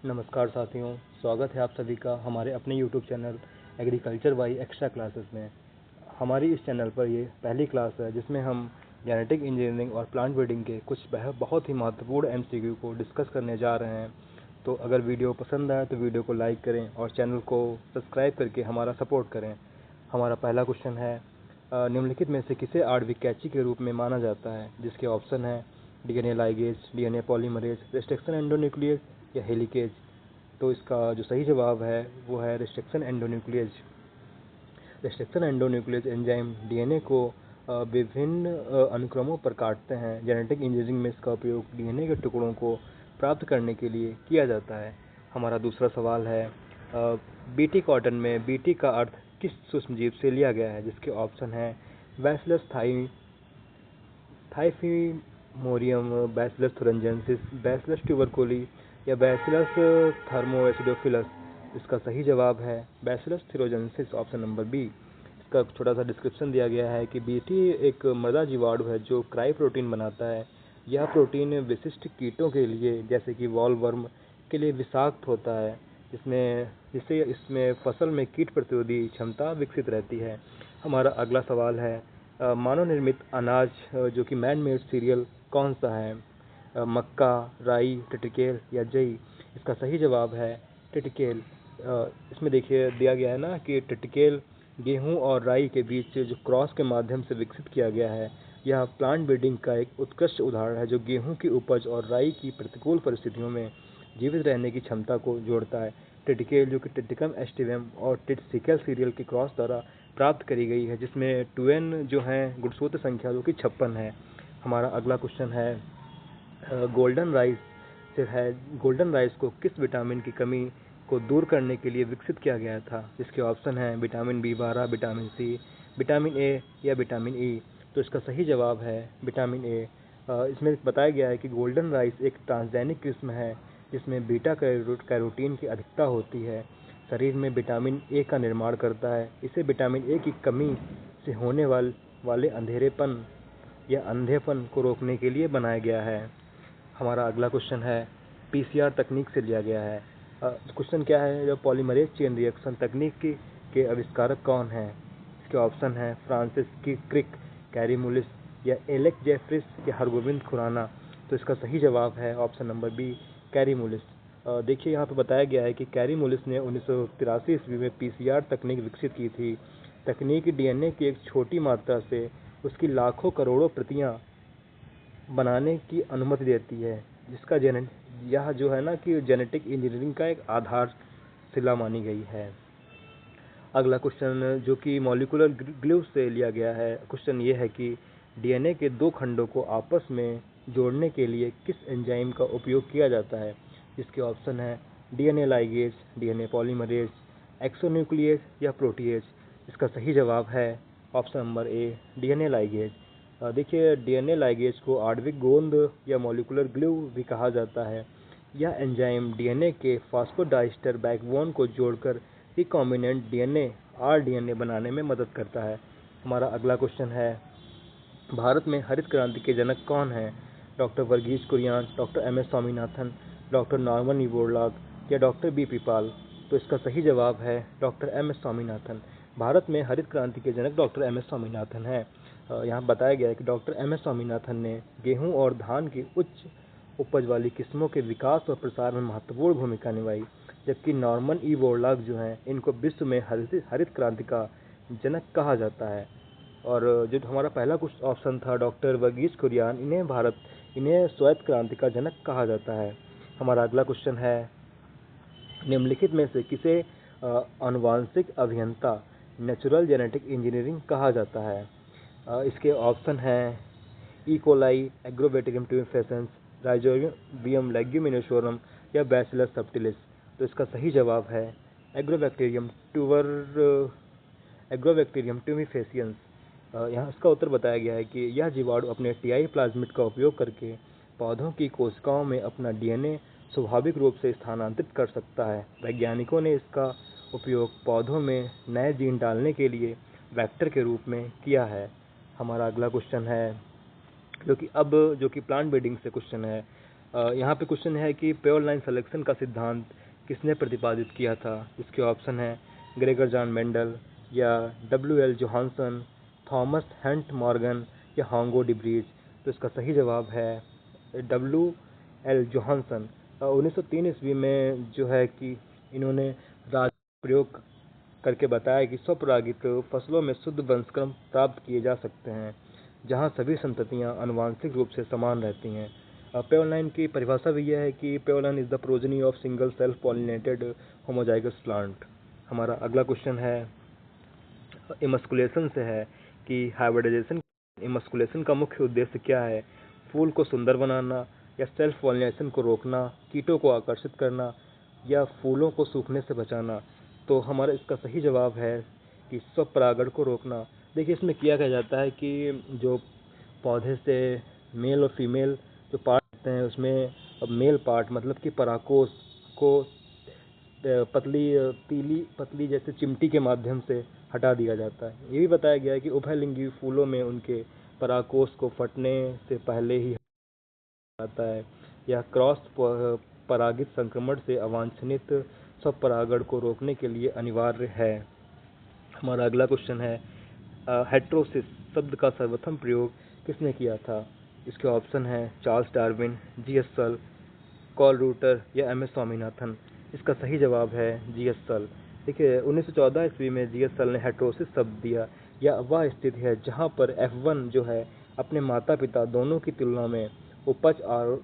नमस्कार साथियों, स्वागत है आप सभी का हमारे अपने YouTube channel agriculture by extra classes में। हमारी इस चैनल पर ये पहली क्लास है जिसमें हम जेनेटिक इंजीनियरिंग और प्लांट ब्रीडिंग के कुछ बहुत ही महत्वपूर्ण MCQ को डिस्कस करने जा रहे हैं। तो अगर वीडियो पसंद आए तो वीडियो को लाइक करें और चैनल को सब्सक्राइब करके हमारा सपोर्ट करें। हमारा पहला क्वेश्चन है, निम्नलिखित में से किसे आणविक कैंची के रूप में माना जाता है? जिसके ऑप्शन है DNA ligase, DNA polymerase, restriction endonuclease या हेलिकेज। तो इसका जो सही जवाब है वो है restriction endonuclease. Restriction endonuclease enzyme DNA को विभिन्न अनुक्रमों पर काटते हैं। जेनेटिक इंजीनियरिंग में इसका उपयोग DNA के टुकड़ों को प्राप्त करने के लिए किया जाता है। हमारा दूसरा सवाल है, बीटी कॉटन में बीटी का अर्थ किस सूक्ष्मजीव से लिया गया है? जिसके ऑप्शन है bacillus typhimurium, bacillus thuringiensis, bacillus tuberculi या बैसिलस थर्मोएसिडोफिलस। इसका सही जवाब है bacillus thuringiensis, option number B. इसका छोटा सा डिस्क्रिप्शन दिया गया है कि बीटी एक मृदा जीवाणु है जो क्राई प्रोटीन बनाता है। यह प्रोटीन विशिष्ट कीटों के लिए जैसे कि वॉलवर्म के लिए विषाक्त होता है, जिससे इसमें फसल में कीट प्रतिरोधी क्षमता विकसित रहती है। हमारा अगला सवाल है, मानव निर्मित अनाज जो कि मैन मेड सीरियल कौन सा है? मक्का, राई, टिटिकेल या जई। इसका सही जवाब है टिटिकेल। इसमें देखिए दिया गया है ना कि टिटिकेल गेहूं और राई के बीच जो क्रॉस के माध्यम से विकसित किया गया है। यह प्लांट ब्रीडिंग का एक उत्कृष्ट उदाहरण है जो गेहूं की उपज और राई की प्रतिकूल परिस्थितियों में जीवित रहने की क्षमता को जोड़ता है। टिटिकेल जो कि टिटिकम एस्टिवम और टिटसिकल सीरियल के क्रॉस द्वारा प्राप्त करी गई है, जिसमें 2n जो है गुणसूत्र संख्या जो कि 56 है। हमारा अगला क्वेश्चन है, गोल्डन राइस से है, गोल्डन राइस को किस विटामिन की कमी को दूर करने के लिए विकसित किया गया था? इसके ऑप्शन हैं vitamin B12, vitamin C, vitamin A या विटामिन E। तो इसका सही जवाब है विटामिन A। इसमें बताया गया है कि गोल्डन राइस एक ट्रांसजेनिक किस्म है जिसमें बीटा कैरोटीन की अधिकता होती है। शरीर में विटामिन A का निर्माण करता है। इसे विटामिन A की कमी से होने वाले अंधेरेपन या अंधेपन को रोकने के लिए बनाया गया है। हमारा अगला क्वेश्चन है, PCR तकनीक से लिया गया है। क्वेश्चन क्या है, जो पॉलीमरेज चेन रिएक्शन तकनीक के आविष्कारक कौन हैं? इसके ऑप्शन हैं फ्रांसिस क्रिक, कैरी मुलिस या एलेक्स जेफरिस या हरगोविंद खुराना। तो इसका सही जवाब है option number B, Kary Mullis. देखिए यहाँ पे बताया गया है कि कैरी मुलिस ने 1983 ईस्वी में PCR तकनीक विकसित की थी। तकनीक DNA की एक छोटी मात्रा से उसकी लाखों करोड़ों प्रतियां बनाने की अनुमति देती है, जिसका यह जो है ना कि जेनेटिक इंजीनियरिंग का एक आधारशिला मानी गई है। अगला क्वेश्चन जो कि मॉलिक्यूलर ग्लू से लिया गया है, क्वेश्चन ये है कि DNA के दो खंडों को आपस में जोड़ने के लिए किस एंजाइम का उपयोग किया जाता है? इसके ऑप्शन है DNA ligase, DNA polymerase, exonuclease या प्रोटीएज। इसका सही जवाब है option number A, DNA ligase. देखिए DNA लाइगेज को आणविक गोंद या मॉलिक्यूलर ग्लू भी कहा जाता है। यह एंजाइम DNA के फॉस्फोडाइस्टर बैकबोन को जोड़कर रिकॉम्बिनेंट DNA rDNA बनाने में मदद करता है। हमारा अगला क्वेश्चन है, भारत में हरित क्रांति के जनक कौन हैं? Doctor Varghese Kurien, doctor MS Swaminathan, doctor Norman E Borlaug या डॉक्टर BP पाल। तो इसका सही जवाब है डॉक्टर MS स्वामीनाथन। भारत में हरित क्रांति के जनक डॉक्टर MS स्वामीनाथन हैं। यहाँ बताया गया है कि डॉक्टर MS स्वामीनाथन ने गेहूं और धान की उच्च उपज वाली किस्मों के विकास और प्रसार में महत्वपूर्ण भूमिका निभाई, जबकि नॉर्मन ई बोरलॉग जो हैं इनको विश्व में हरित क्रांति का जनक कहा जाता है। और जो हमारा पहला कुछ ऑप्शन था डॉक्टर वर्गीज कुरियन, इन्हें श्वेत क्रांति का जनक कहा जाता है। हमारा अगला क्वेश्चन है, निम्नलिखित में से किसे आनुवांशिक अभियंता नेचुरल जेनेटिक इंजीनियरिंग कहा जाता है? इसके ऑप्शन हैं ई कोलाई, एग्रोबैक्टीरियम ट्यूबिफेसेंस, राइजोबियम लेग्यूमिनोसोरम या बैसिलस सबटिलिस। तो इसका सही जवाब है एग्रोबैक्टीरियम ट्यूबिफेसियंस। यहाँ इसका उत्तर बताया गया है कि यह जीवाणु अपने TI प्लाज्मिड का उपयोग करके पौधों की कोशिकाओं में अपना DNA स्वाभाविक रूप से स्थानांतरित कर सकता है। वैज्ञानिकों ने इसका उपयोग पौधों में नए जीन डालने के लिए वेक्टर के रूप में किया है। हमारा अगला क्वेश्चन है जो कि प्लांट ब्रीडिंग से क्वेश्चन है, यहाँ पे क्वेश्चन है कि प्योर लाइन सिलेक्शन का सिद्धांत किसने प्रतिपादित किया था। इसके ऑप्शन है ग्रेगर जॉन मेंडल या W.L. Johansson, Thomas Hunt Morgan या होंगो डिब्रीज। तो इसका सही जवाब है W.L. जोहानसन। 1903 ईस्वी में जो है कि इन्होंने राज प्रयोग करके बताया कि स्वपरागित फसलों में शुद्ध वंशक्रम प्राप्त किए जा सकते हैं जहां सभी संततियां आनुवांशिक रूप से समान रहती हैं। प्योर लाइन की परिभाषा भी यह है कि pure line is the progeny of single self pollinated homozygous plant. हमारा अगला क्वेश्चन है इमस्कुलेशन से है कि हाइब्रिडाइजेशन इमस्कुलेशन का मुख्य उद्देश्य क्या है। फूल को सुंदर बनाना या सेल्फ पॉलिनेशन को रोकना, कीटों को आकर्षित करना या फूलों को सूखने से बचाना। तो हमारा इसका सही जवाब है कि स्वपरागण को रोकना। देखिए इसमें किया क्या जाता है कि जो पौधे से मेल और फीमेल जो पार्ट होते हैं उसमें अब मेल पार्ट मतलब कि परागकोश को पतली जैसे चिमटी के माध्यम से हटा दिया जाता है। ये भी बताया गया है कि उभयलिंगी फूलों में उनके परागकोश को फटने से पहले ही आता है। यह क्रॉस परागित संक्रमण से अवांछनित स्वपरागण को रोकने के लिए अनिवार्य है। हमारा अगला क्वेश्चन है हेट्रोसिस शब्द का सर्वप्रथम प्रयोग किसने किया था। इसके ऑप्शन है चार्ल्स डार्विन, जी.एस. सल, कॉल रूटर या एम.एस. स्वामीनाथन। इसका सही जवाब है जी.एस. सल। देखिए 1914 ईस्वी में जी.एस. सल ने हेट्रोसिस शब्द दिया। यह वह स्थिति है जहां पर F1 जो है अपने माता पिता दोनों की तुलना में उपज और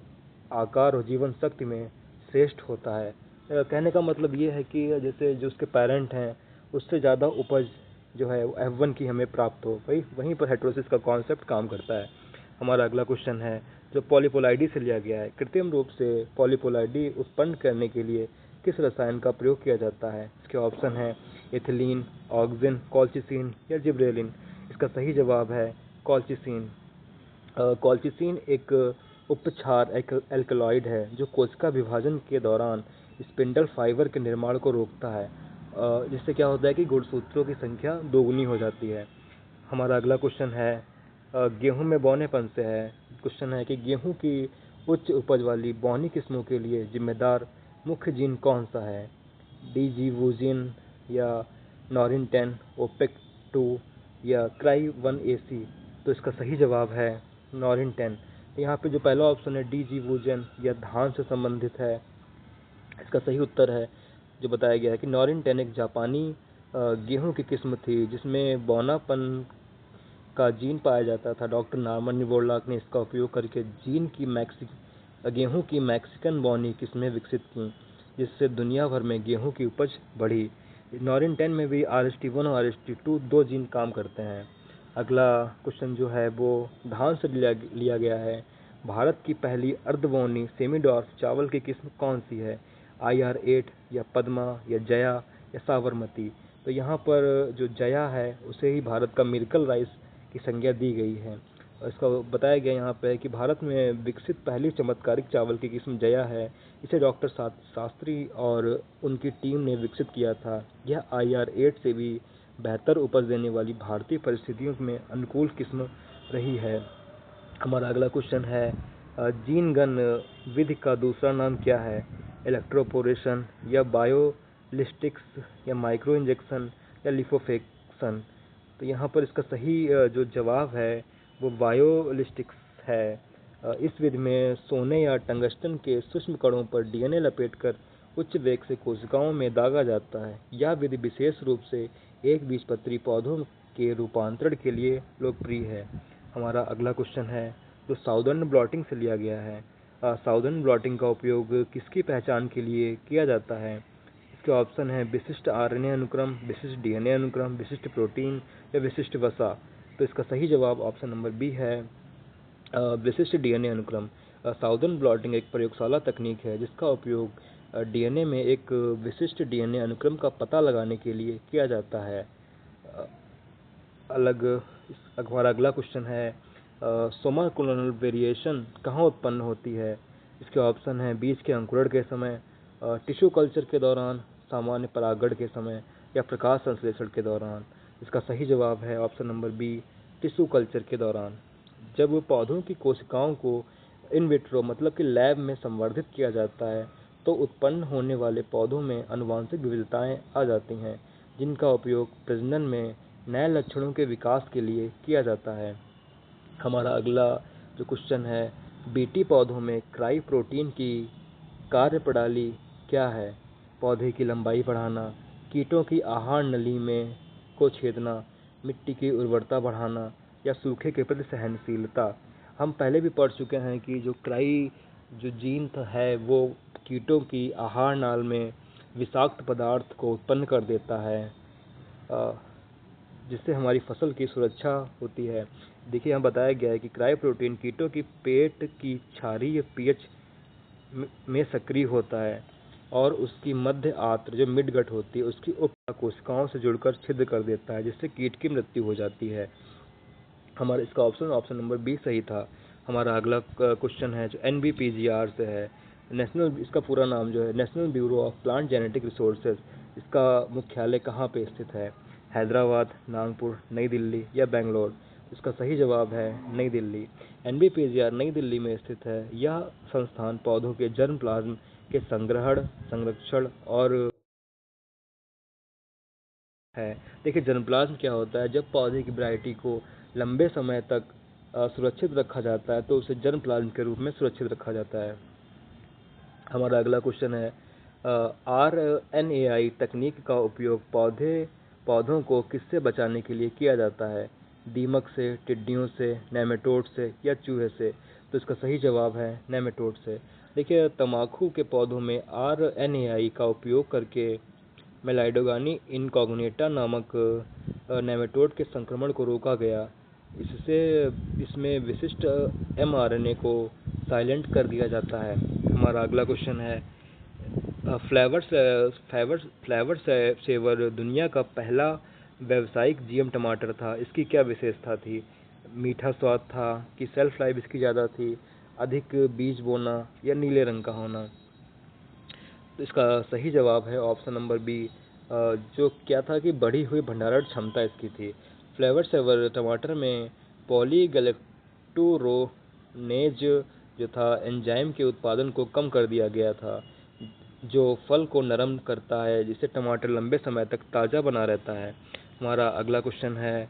आकार और जीवन शक्ति में श्रेष्ठ होता है। कहने का मतलब ये है कि जैसे जो उसके पेरेंट हैं उससे ज़्यादा उपज जो है F1 की हमें प्राप्त हो, वहीं पर हेट्रोसिस का कॉन्सेप्ट काम करता है। हमारा अगला क्वेश्चन है जो पॉलीपोलाइडी से लिया गया है। कृत्रिम रूप से पॉलीपोलाइडी उत्पन्न करने के लिए किस रसायन का प्रयोग किया जाता है। इसके ऑप्शन है एथिलीन, ऑक्सिन, कॉल्चिसिन या जिब्रेलिन। इसका सही जवाब है कॉल्चिसिन। कॉल्चिसिन एक उपक्षार एल्कलॉइड है जो कोशिका विभाजन के दौरान स्पिंडल फाइबर के निर्माण को रोकता है, जिससे क्या होता है कि गुणसूत्रों की संख्या दोगुनी हो जाती है। हमारा अगला क्वेश्चन है गेहूं में बौनेपन से है। क्वेश्चन है कि गेहूं की उच्च उपज वाली बौनी किस्मों के लिए जिम्मेदार मुख्य जीन कौन सा है। डीजीवूजिन या नॉरिन 10, ओपेक 2 या क्राई 1AC। तो इसका सही जवाब है नॉरिन 10। यहाँ पे जो पहला ऑप्शन है डीजीवूजिन या धान से संबंधित है, इसका सही उत्तर है जो बताया गया है कि नॉरिन 10 एक जापानी गेहूं की किस्म थी जिसमें बौनापन का जीन पाया जाता था। डॉक्टर नॉर्मन निवोर्लाक ने इसका उपयोग करके गेहूं की मैक्सिकन बौनी किस्में विकसित की, जिससे दुनिया भर में गेहूं की उपज बढ़ी। नॉरिन 10 में भी RST1 और RST2 दो जीन काम करते हैं। अगला क्वेश्चन जो है वो धान से लिया गया है। भारत की पहली अर्धबौनी सेमीडॉर्फ चावल की किस्म कौन सी है। IR8 या पद्मा या जया या साबरमती। तो यहाँ पर जो जया है उसे ही भारत का मिरेकल राइस की संज्ञा दी गई है। और इसका बताया गया यहाँ पे कि भारत में विकसित पहली चमत्कारिक चावल की किस्म जया है। इसे डॉक्टर शास्त्री और उनकी टीम ने विकसित किया था। यह IR8 से भी बेहतर उपज देने वाली भारतीय परिस्थितियों में अनुकूल किस्म रही है। हमारा अगला क्वेश्चन है जीन गन विधि का दूसरा नाम क्या है। इलेक्ट्रोपोरेशन या बायोलिस्टिक्स या माइक्रो इंजेक्शन या लिफोफेक्शन। तो यहाँ पर इसका सही जो जवाब है वो बायोलिस्टिक्स है। इस विधि में सोने या टंगस्टन के सूक्ष्म कणों पर DNA लपेटकर उच्च वेग से कोशिकाओं में दागा जाता है। यह विधि विशेष रूप से एक बीजपत्री पौधों के रूपांतरण के लिए लोकप्रिय है। हमारा अगला क्वेश्चन है जो साउदर्न ब्लॉटिंग से लिया गया है। साउदर्न ब्लॉटिंग का उपयोग किसकी पहचान के लिए किया जाता है। इसके ऑप्शन है विशिष्ट RNA अनुक्रम, विशिष्ट DNA अनुक्रम, विशिष्ट प्रोटीन या विशिष्ट वसा। तो इसका सही जवाब ऑप्शन नंबर बी है विशिष्ट DNA अनुक्रम। साउदर्न ब्लॉटिंग एक प्रयोगशाला तकनीक है जिसका उपयोग DNA में एक विशिष्ट DNA अनुक्रम का पता लगाने के लिए किया जाता है। हमारा अगला क्वेश्चन है सोमा क्लोनल वेरिएशन कहाँ उत्पन्न होती है। इसके ऑप्शन हैं बीज के अंकुरण के समय, टिश्यू कल्चर के दौरान, सामान्य परागण के समय या प्रकाश संश्लेषण के दौरान। इसका सही जवाब है option number B tissue culture के दौरान। जब पौधों की कोशिकाओं को इन विट्रो मतलब कि लैब में संवर्धित किया जाता है तो उत्पन्न होने वाले पौधों में आनुवंशिक विविधताएं आ जाती हैं, जिनका उपयोग प्रजनन में नए लक्षणों के विकास के लिए किया जाता है। हमारा अगला जो क्वेश्चन है, बीटी पौधों में क्राई प्रोटीन की कार्यप्रणाली क्या है? पौधे की लंबाई बढ़ाना, कीटों की आहार नली में को छेदना, मिट्टी की उर्वरता बढ़ाना या सूखे के प्रति सहनशीलता। हम पहले भी पढ़ चुके हैं कि जो क्राई जो जीन है वो कीटों की आहार नाल में विषाक्त पदार्थ को उत्पन्न कर देता है, जिससे हमारी फसल की सुरक्षा होती है। देखिए, यहाँ बताया गया है कि क्राई प्रोटीन कीटों की पेट की क्षारीय पीएच में सक्रिय होता है और उसकी मध्य आंत्र जो मिडगट होती है उसकी उप कोशिकाओं से जुड़कर छिद्र कर देता है, जिससे कीट की मृत्यु हो जाती है। हमारा इसका ऑप्शन नंबर बी सही था। हमारा अगला क्वेश्चन है जो NBPGR से है, नेशनल, इसका पूरा नाम जो है national bureau of plant genetic resources. इसका मुख्यालय कहाँ पे स्थित है? हैदराबाद, नागपुर, नई दिल्ली या बेंगलोर? इसका सही जवाब है नई दिल्ली। NBPGR नई दिल्ली में स्थित है। यह संस्थान पौधों के जर्म प्लाज्म के संग्रहण, संरक्षण और है। देखिए, जर्मप्लाज्म क्या होता है? जब पौधे की वैरायटी को लंबे समय तक सुरक्षित रखा जाता है तो उसे जर्मप्लाज्म के रूप में सुरक्षित रखा जाता है। हमारा अगला क्वेश्चन है, RNAi तकनीक का उपयोग पौधों को किससे बचाने के लिए किया जाता है? दीमक से, टिड्डियों से, नेमेटोड से या चूहे से? तो इसका सही जवाब है नेमेटोड से। देखिए, तम्बाकू के पौधों में RNAi का उपयोग करके मेलाइडोगानी इनकॉग्निटा नामक नेमेटोड के संक्रमण को रोका गया। इससे इसमें विशिष्ट mRNA को साइलेंट कर दिया जाता है। हमारा अगला क्वेश्चन है, फ्लेवर सेवर दुनिया का पहला व्यावसायिक जीएम टमाटर था। इसकी क्या विशेषता थी? मीठा स्वाद था कि सेल्फ लाइफ इसकी ज़्यादा थी, अधिक बीज बोना या नीले रंग का होना? तो इसका सही जवाब है ऑप्शन नंबर बी, जो क्या था कि बढ़ी हुई भंडारण क्षमता इसकी थी। फ्लेवर सेवर टमाटर में पॉलीगैलेक्टोरोनेज जो था एंजाइम के उत्पादन को कम कर दिया गया था, जो फल को नरम करता है, जिससे टमाटर लंबे समय तक ताज़ा बना रहता है। हमारा अगला क्वेश्चन है,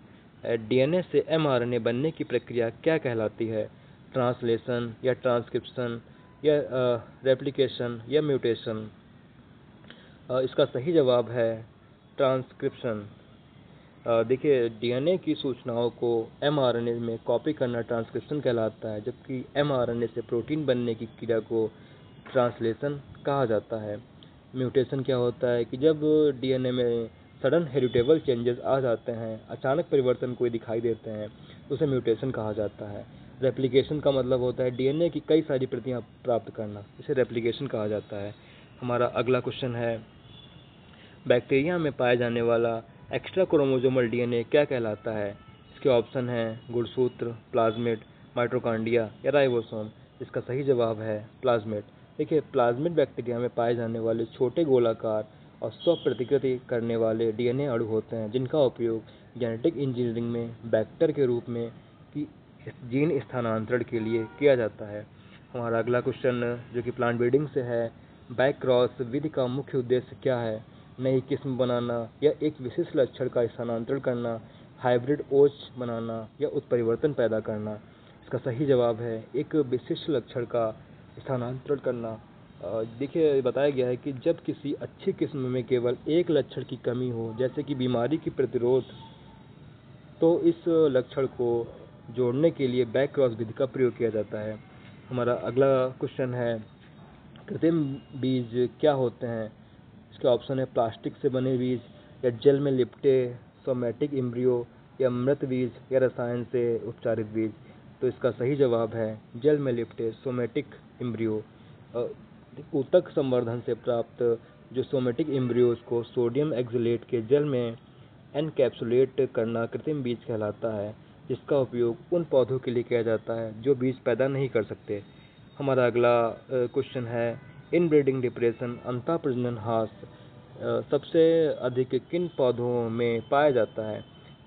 DNA से mRNA बनने की प्रक्रिया क्या कहलाती है? ट्रांसलेशन या ट्रांसक्रिप्शन या रेप्लिकेशन या म्यूटेशन? इसका सही जवाब है ट्रांसक्रिप्शन। देखिए, DNA की सूचनाओं को mRNA में कॉपी करना ट्रांसक्रिप्शन कहलाता है, जबकि mRNA से प्रोटीन बनने की क्रिया को ट्रांसलेशन कहा जाता है। म्यूटेशन क्या होता है कि जब DNA में सडन हेरिटेबल चेंजेस आ जाते हैं, अचानक परिवर्तन कोई दिखाई देते हैं, तो उसे म्यूटेशन कहा जाता है। रेप्लिकेशन का मतलब होता है DNA की कई सारी प्रतियां प्राप्त करना, इसे रेप्लिकेशन कहा जाता है। हमारा अगला क्वेश्चन है, बैक्टीरिया में पाया जाने वाला एक्स्ट्रा क्रोमोसोमल DNA क्या कहलाता है? इसके ऑप्शन हैं गुणसूत्र, प्लाज्मिड, माइटोकॉन्ड्रिया या राइबोसोम। इसका सही जवाब है प्लाज्मिड। देखिए, प्लाज्मिड बैक्टीरिया में पाए जाने वाले छोटे गोलाकार और स्वप्रतिकृति करने वाले DNA अणु होते हैं, जिनका उपयोग जेनेटिक इंजीनियरिंग में वेक्टर के रूप में की जीन स्थानांतरण के लिए किया जाता है। हमारा अगला क्वेश्चन जो कि प्लांट ब्रीडिंग से है, बैक क्रॉस विधि का मुख्य उद्देश्य क्या है? नई किस्म बनाना या एक विशिष्ट लक्षण का स्थानांतरण करना, हाइब्रिड ओच बनाना या उत्परिवर्तन पैदा करना? इसका सही जवाब है एक विशिष्ट लक्षण का स्थानांतरण करना। देखिए, बताया गया है कि जब किसी अच्छी किस्म में केवल एक लक्षण की कमी हो, जैसे कि बीमारी की प्रतिरोध, तो इस लक्षण को जोड़ने के लिए बैक क्रॉस विधि का प्रयोग किया जाता है। हमारा अगला क्वेश्चन है, कृत्रिम बीज क्या होते हैं? इसके ऑप्शन है प्लास्टिक से बने बीज या जेल में लिपटे सोमैटिक एम्ब्रियो या मृत बीज या रसायन से उपचारित बीज? तो इसका सही जवाब है जेल में लिपटे सोमैटिक एम्ब्रियो। ऊतक संवर्धन से प्राप्त जो सोमैटिक एम्ब्रियोज को सोडियम एक्जिलेट के जेल में एनकैप्सुलेट करना कृत्रिम बीज कहलाता है, जिसका उपयोग उन पौधों के लिए किया जाता है जो बीज पैदा नहीं कर सकते। हमारा अगला क्वेश्चन है, इनब्रीडिंग डिप्रेशन अंतः प्रजनन ह्रास सबसे अधिक किन पौधों में पाया जाता है?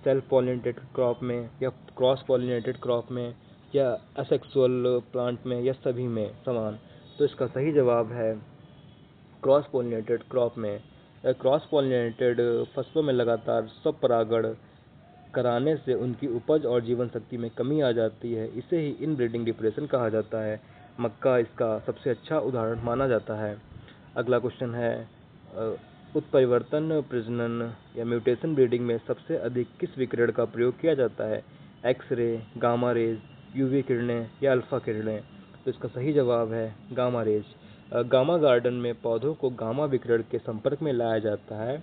सेल्फ पॉलिनेटेड क्रॉप में या क्रॉस पॉलिनेटेड क्रॉप में, या असेक्सुअल प्लांट में या सभी में समान? तो इसका सही जवाब है क्रॉस पॉलिनेटेड क्रॉप में। क्रॉस पॉलिनेटेड फसलों में लगातार स्वपरागण कराने से उनकी उपज और जीवन शक्ति में कमी आ जाती है। इसे ही इनब्रीडिंग डिप्रेशन कहा जाता है। मक्का इसका सबसे अच्छा उदाहरण माना जाता है। अगला क्वेश्चन है उत्परिवर्तन प्रजनन या म्यूटेशन ब्रीडिंग में सबसे अधिक किस विकिरण का प्रयोग किया जाता है? एक्सरे, गामा रेज, यूवी किरणें या अल्फा किरणें? तो इसका सही जवाब है गामा रेज। गामा गार्डन में पौधों को गामा विकिरण के संपर्क में लाया जाता है।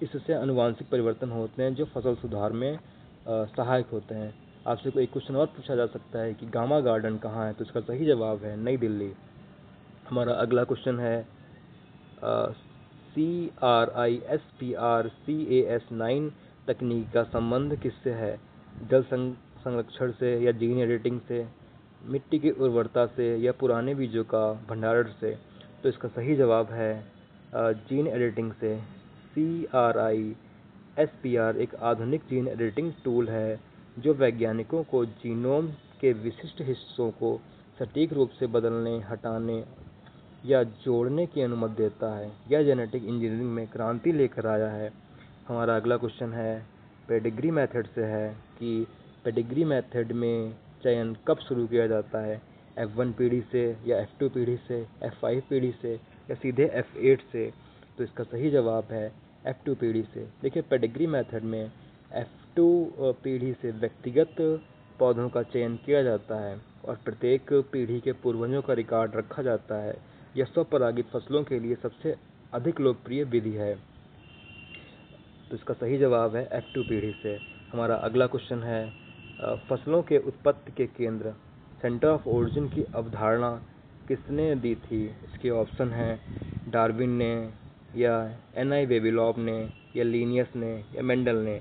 इससे आनुवांशिक परिवर्तन होते हैं जो फसल सुधार में सहायक होते हैं। आपसे कोई क्वेश्चन और पूछा जा सकता है कि गामा गार्डन कहाँ है? तो इसका सही जवाब है नई दिल्ली। हमारा अगला क्वेश्चन है CRISPR-Cas9 तकनीक का संबंध किससे है? जल संरक्षण से या जीन एडिटिंग से, मिट्टी की उर्वरता से या पुराने बीजों का भंडारण से? तो इसका सही जवाब है जीन एडिटिंग से। CRISPR एक आधुनिक जीन एडिटिंग टूल है जो वैज्ञानिकों को जीनोम के विशिष्ट हिस्सों को सटीक रूप से बदलने, हटाने या जोड़ने की अनुमति देता है। यह जेनेटिक इंजीनियरिंग में क्रांति लेकर आया है। हमारा अगला क्वेश्चन है पेडिग्री मेथड से है कि पेडिग्री मेथड में चयन कब शुरू किया जाता है? F1 पीढ़ी से या F2 पीढ़ी से, F5 पीढ़ी से या सीधे F8 से? तो इसका सही जवाब है F2 पीढ़ी से। देखिए पेडिग्री मेथड में F2 पीढ़ी से व्यक्तिगत पौधों का चयन किया जाता है और प्रत्येक पीढ़ी के पूर्वजों का रिकॉर्ड रखा जाता है। यह स्वपरागित फसलों के लिए सबसे अधिक लोकप्रिय विधि है। तो इसका सही जवाब है F2 पीढ़ी से। हमारा अगला क्वेश्चन है फसलों के उत्पत्ति के केंद्र सेंटर ऑफ ओरिजिन की अवधारणा किसने दी थी? इसके ऑप्शन हैं डार्विन ने या N.I. बेबिलॉव ने या लिनियस ने या मेंडल ने?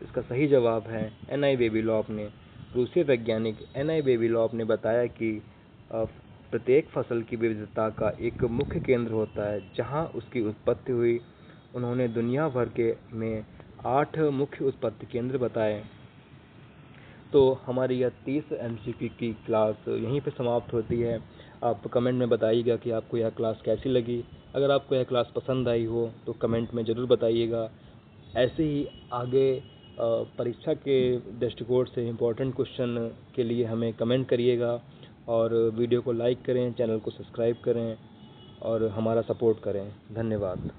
इसका सही जवाब है N.I. बेबिलॉव ने। रूसी वैज्ञानिक N.I. बेबिलॉव ने बताया कि प्रत्येक फसल की विविधता का एक मुख्य केंद्र होता है जहां उसकी उत्पत्ति हुई। उन्होंने दुनिया भर के में 8 मुख्य उत्पत्ति केंद्र बताए। तो हमारी यह 30 MCQ की क्लास यहीं पे समाप्त होती है। आप कमेंट में बताइएगा कि आपको यह क्लास कैसी लगी। अगर आपको यह क्लास पसंद आई हो तो कमेंट में ज़रूर बताइएगा। ऐसे ही आगे परीक्षा के दृष्टिकोण से इम्पोर्टेंट क्वेश्चन के लिए हमें कमेंट करिएगा और वीडियो को लाइक करें, चैनल को सब्सक्राइब करें और हमारा सपोर्ट करें। धन्यवाद।